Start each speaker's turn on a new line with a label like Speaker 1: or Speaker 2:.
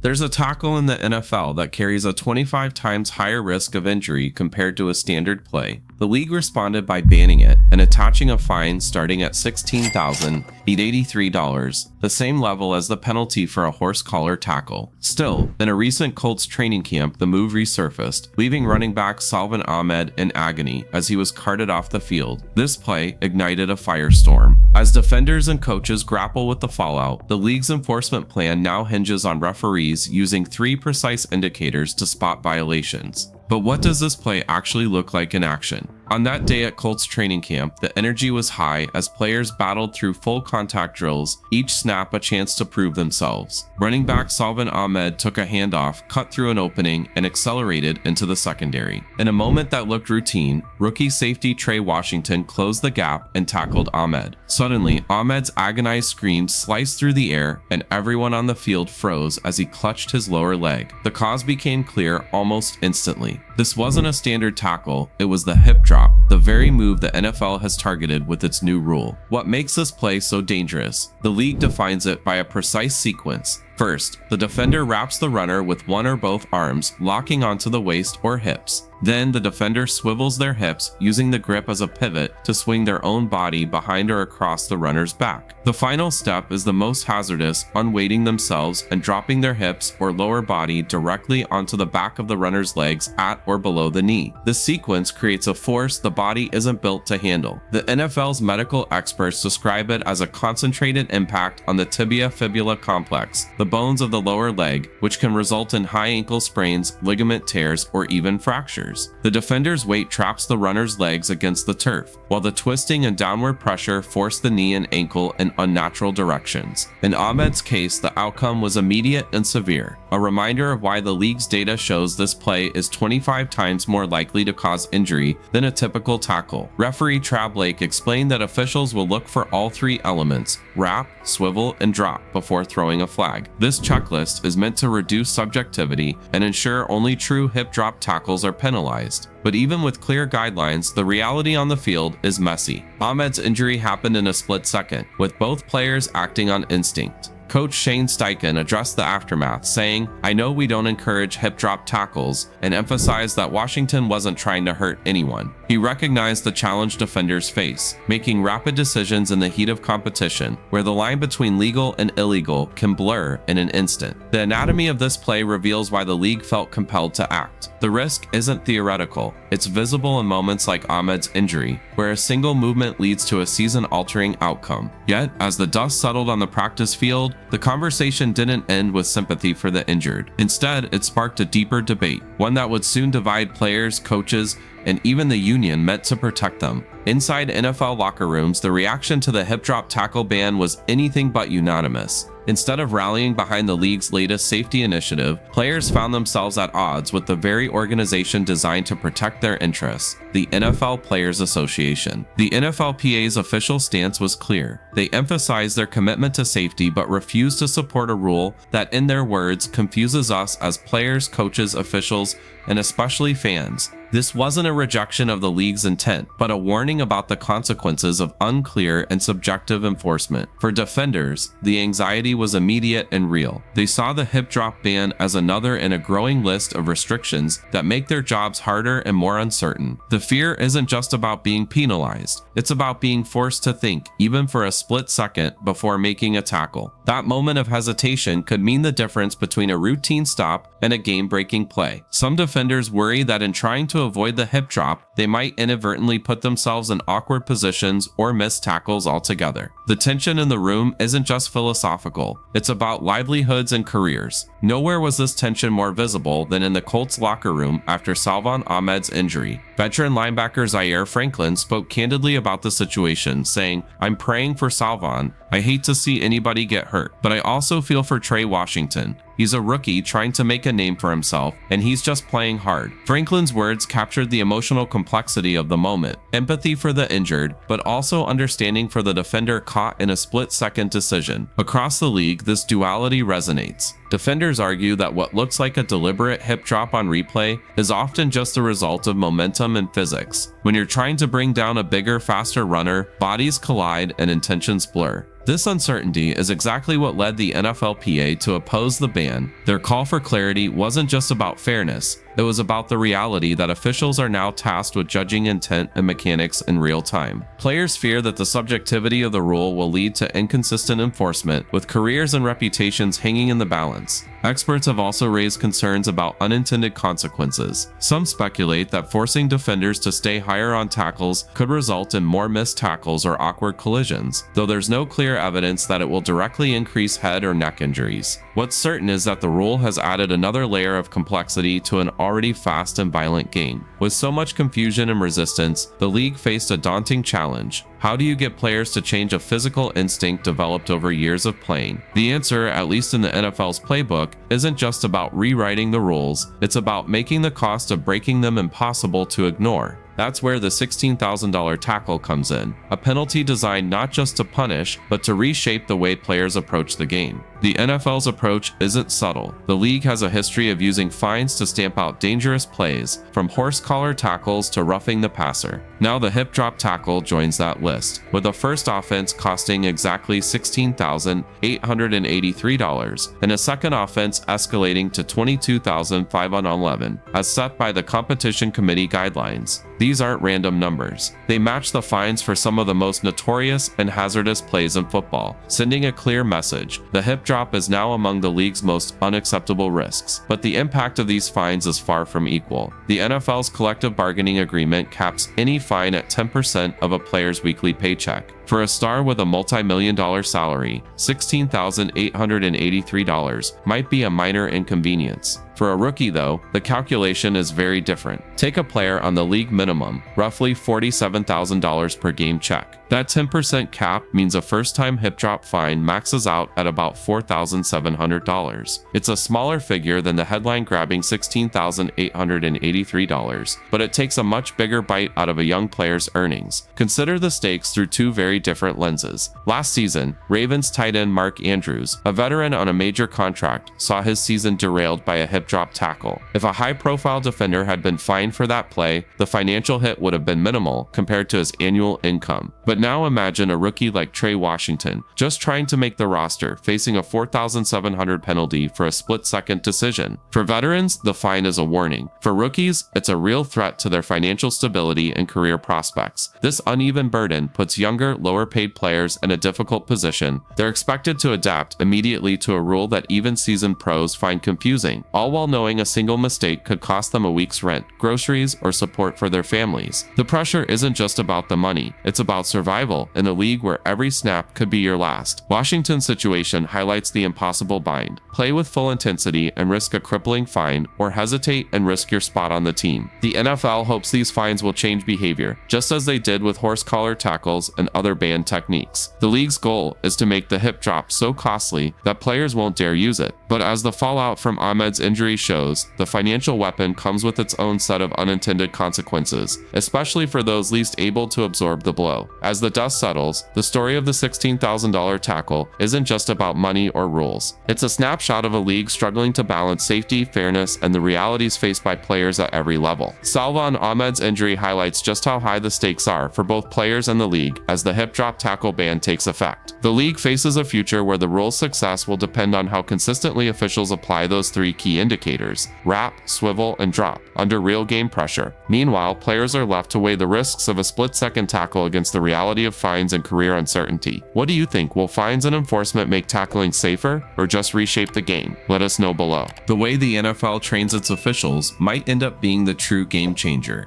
Speaker 1: There's a tackle in the NFL that carries a 25 times higher risk of injury compared to a standard play. The league responded by banning it and attaching a fine starting at $16,883, the same level as the penalty for a horse collar tackle. Still, in a recent Colts training camp, the move resurfaced, leaving running back Salvon Ahmed in agony as he was carted off the field. This play ignited a firestorm. As defenders and coaches grapple with the fallout, the league's enforcement plan now hinges on referees using 3 precise indicators to spot violations. But what does this play actually look like in action? On that day at Colts training camp, the energy was high as players battled through full contact drills, each snap a chance to prove themselves. Running back Salvon Ahmed took a handoff, cut through an opening, and accelerated into the secondary. In a moment that looked routine, rookie safety Trey Washington closed the gap and tackled Ahmed. Suddenly, Ahmed's agonized screams sliced through the air, and everyone on the field froze as he clutched his lower leg. The cause became clear almost instantly. This wasn't a standard tackle, it was the hip drop, the very move the NFL has targeted with its new rule. What makes this play so dangerous? The league defines it by a precise sequence. First, the defender wraps the runner with one or both arms, locking onto the waist or hips. Then the defender swivels their hips, using the grip as a pivot to swing their own body behind or across the runner's back. The final step is the most hazardous, unweighting themselves and dropping their hips or lower body directly onto the back of the runner's legs at or below the knee. This sequence creates a force the body isn't built to handle. The NFL's medical experts describe it as a concentrated impact on the tibia-fibula complex, the bones of the lower leg, which can result in high ankle sprains, ligament tears, or even fractures. The defender's weight traps the runner's legs against the turf, while the twisting and downward pressure force the knee and ankle in unnatural directions. In Ahmed's case, the outcome was immediate and severe, a reminder of why the league's data shows this play is 25 times more likely to cause injury than a typical tackle. Referee Trav Lake explained that officials will look for all 3 elements: wrap, swivel, and drop before throwing a flag. This checklist is meant to reduce subjectivity and ensure only true hip drop tackles are penalized. But even with clear guidelines, the reality on the field is messy. Ahmed's injury happened in a split second, with both players acting on instinct. Coach Shane Steichen addressed the aftermath, saying, "I know we don't encourage hip drop tackles," and emphasized that Washington wasn't trying to hurt anyone. He recognized the challenge defenders face, making rapid decisions in the heat of competition, where the line between legal and illegal can blur in an instant. The anatomy of this play reveals why the league felt compelled to act. The risk isn't theoretical, it's visible in moments like Ahmed's injury, where a single movement leads to a season-altering outcome. Yet, as the dust settled on the practice field, the conversation didn't end with sympathy for the injured. Instead, it sparked a deeper debate, one that would soon divide players, coaches, and even the union meant to protect them. Inside NFL locker rooms, the reaction to the hip drop tackle ban was anything but unanimous. Instead of rallying behind the league's latest safety initiative, players found themselves at odds with the very organization designed to protect their interests, the NFL Players Association. The NFLPA's official stance was clear. They emphasized their commitment to safety but refused to support a rule that, in their words, confuses us as players, coaches, officials, and especially fans. This wasn't a rejection of the league's intent, but a warning about the consequences of unclear and subjective enforcement. For defenders, the anxiety was immediate and real. They saw the hip drop ban as another in a growing list of restrictions that make their jobs harder and more uncertain. The fear isn't just about being penalized, it's about being forced to think, even for a split second, before making a tackle. That moment of hesitation could mean the difference between a routine stop and a game-breaking play. Some defenders worry that in trying to avoid the hip drop, they might inadvertently put themselves in awkward positions or miss tackles altogether. The tension in the room isn't just philosophical, it's about livelihoods and careers. Nowhere was this tension more visible than in the Colts locker room after Salvon Ahmed's injury. Veteran linebacker Zaire Franklin spoke candidly about the situation, saying, "I'm praying for Salvon. I hate to see anybody get hurt, but I also feel for Trey Washington. He's a rookie trying to make a name for himself, and he's just playing hard." Franklin's words captured the emotional complexity of the moment, empathy for the injured, but also understanding for the defender caught in a split-second decision. Across the league, this duality resonates. Defenders argue that what looks like a deliberate hip drop on replay is often just the result of momentum and physics. When you're trying to bring down a bigger, faster runner, bodies collide and intentions blur. This uncertainty is exactly what led the NFLPA to oppose the ban. Their call for clarity wasn't just about fairness, it was about the reality that officials are now tasked with judging intent and mechanics in real time. Players fear that the subjectivity of the rule will lead to inconsistent enforcement, with careers and reputations hanging in the balance. Experts have also raised concerns about unintended consequences. Some speculate that forcing defenders to stay higher on tackles could result in more missed tackles or awkward collisions, though there's no clear evidence that it will directly increase head or neck injuries. What's certain is that the rule has added another layer of complexity to an already fast and violent game. With so much confusion and resistance, the league faced a daunting challenge. How do you get players to change a physical instinct developed over years of playing? The answer, at least in the NFL's playbook, isn't just about rewriting the rules, it's about making the cost of breaking them impossible to ignore. That's where the $16,000 tackle comes in, a penalty designed not just to punish, but to reshape the way players approach the game. The NFL's approach isn't subtle. The league has a history of using fines to stamp out dangerous plays, from horse collar tackles to roughing the passer. Now the hip drop tackle joins that list, with the first offense costing exactly $16,883 and a second offense escalating to $22,511, as set by the competition committee guidelines. These aren't random numbers. They match the fines for some of the most notorious and hazardous plays in football, sending a clear message. The hip drop is now among the league's most unacceptable risks, but the impact of these fines is far from equal. The NFL's collective bargaining agreement caps any fine at 10% of a player's weekly paycheck. For a star with a multi-million-dollar salary, $16,883 might be a minor inconvenience. For a rookie, though, the calculation is very different. Take a player on the league minimum, roughly $47,000 per game check. That 10% cap means a first-time hip drop fine maxes out at about $4,700. It's a smaller figure than the headline-grabbing $16,883, but it takes a much bigger bite out of a young player's earnings. Consider the stakes through two very different lenses. Last season, Ravens tight end Mark Andrews, a veteran on a major contract, saw his season derailed by a hip drop tackle. If a high-profile defender had been fined for that play, the financial hit would have been minimal compared to his annual income. But now imagine a rookie like Trey Washington, just trying to make the roster, facing a $4,700 penalty for a split-second decision. For veterans, the fine is a warning. For rookies, it's a real threat to their financial stability and career prospects. This uneven burden puts younger, lower-paid players in a difficult position. They're expected to adapt immediately to a rule that even seasoned pros find confusing, all while knowing a single mistake could cost them a week's rent, groceries, or support for their families. The pressure isn't just about the money, it's about survival in a league where every snap could be your last. Washington's situation highlights the impossible bind. Play with full intensity and risk a crippling fine, or hesitate and risk your spot on the team. The NFL hopes these fines will change behavior, just as they did with horse collar tackles and other banned techniques. The league's goal is to make the hip drop so costly that players won't dare use it. But as the fallout from Ahmed's injury shows, the financial weapon comes with its own set of unintended consequences, especially for those least able to absorb the blow. As the dust settles, the story of the $16,000 tackle isn't just about money or rules. It's a snapshot of a league struggling to balance safety, fairness, and the realities faced by players at every level. Salvon Ahmed's injury highlights just how high the stakes are for both players and the league as the hip drop tackle ban takes effect. The league faces a future where the rule's success will depend on how consistently officials apply those three key indicators: wrap, swivel, and drop, under real game pressure. Meanwhile, players are left to weigh the risks of a split-second tackle against the reality of fines and career uncertainty. What do you think? Will fines and enforcement make tackling safer, or just reshape the game? Let us know below. The way the NFL trains its officials might end up being the true game changer.